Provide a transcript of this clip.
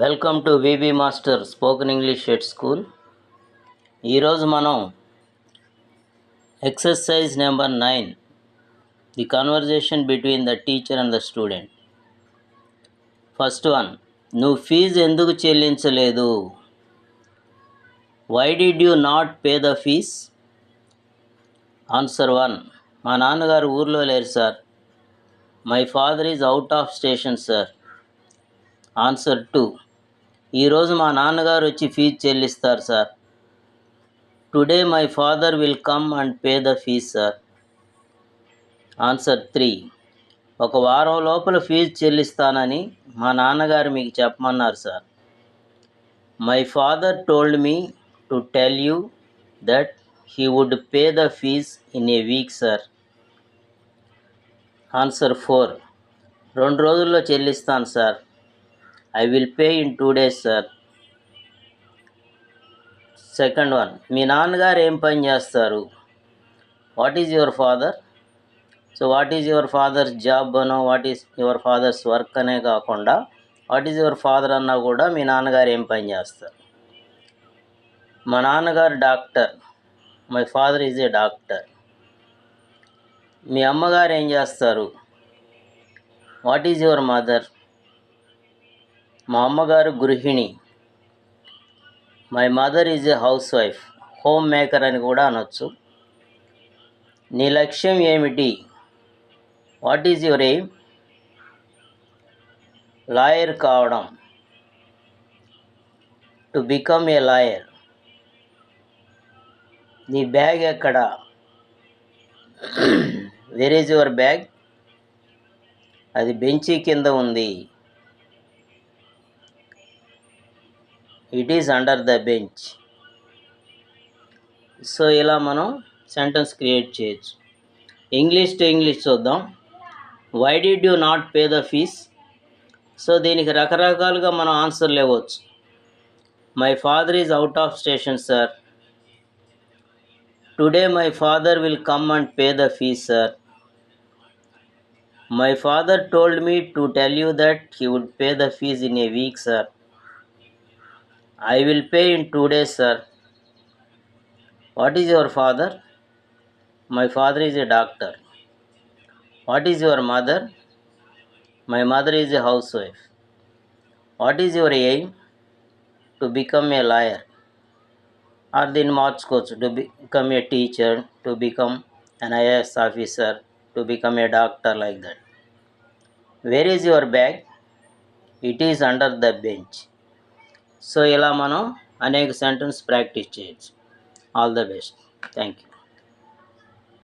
Welcome to VB master spoken English at school. ఈరోజు మనం exercise number 9, the conversation between the teacher and the student. First one, నువ్వు fee ఎందుకు చెల్లించలేదు? Why did you not pay the fees? Answer 1, మా నాన్నగారు ఊర్లో లేరు sir. My father is out of station sir. Answer 2, ఈరోజు మా నాన్నగారు వచ్చి ఫీజు చెల్లిస్తారు sir. Today my father will come and pay the fees sir. Answer 3, ఒక వారం లోపల ఫీజు చెల్లిస్తానని మా నాన్నగారు మీకు చెప్పమన్నారు sir. My father told me to tell you that he would pay the fees in a week sir. Answer 4, 2 రోజుల్లో చెల్లిస్తాను sir. I will pay in 2 days sir. Second one, మీ నాన్నగారు ఏం పని చేస్తారు? What is your father? So what is your father's job అనో, what is your father's work అనే కాకుండా వాట్ ఈజ్ యువర్ ఫాదర్ అన్నా కూడా మీ నాన్నగారు ఏం పని చేస్తారు? మా నాన్నగారు doctor. My father is a doctor. మీ అమ్మగారు ఏం చేస్తారు? What is your mother? మా అమ్మగారు గృహిణి. My mother is a housewife, homemaker అని కూడా అనొచ్చు. నీ లక్ష్యం ఏమిటి? What is your aim? Lawyer కావడం, టు బికమ్ ఏ లాయర్. నీ బ్యాగ్ ఎక్కడ? Where is your bag? అది బెంచీ కింద ఉంది. It is under the bench. So ఇలా మనం సెంటెన్స్ క్రియేట్ చేయొచ్చు. ఇంగ్లీష్ టు ఇంగ్లీష్ చూద్దాం. Why did you not pay the fees? So దీనికి రకరకాలుగా మనం ఆన్సర్లు ఇవ్వచ్చు. My father is out of station sir. Today my father will come and pay the fees sir. My father told me to tell you that he would pay the fees in a week sir. I will pay in 2 days sir. What is your father? My father is a doctor. What is your mother? My mother is a housewife. What is your aim? To become a lawyer. Or then మార్చుకోవచ్చు, to become a teacher, to become an IAS officer, to become a doctor, like that. Where is your bag? It is under the bench. So ఇలా మనం అనేక sentence practice చేయొచ్చు. All the best. Thank you.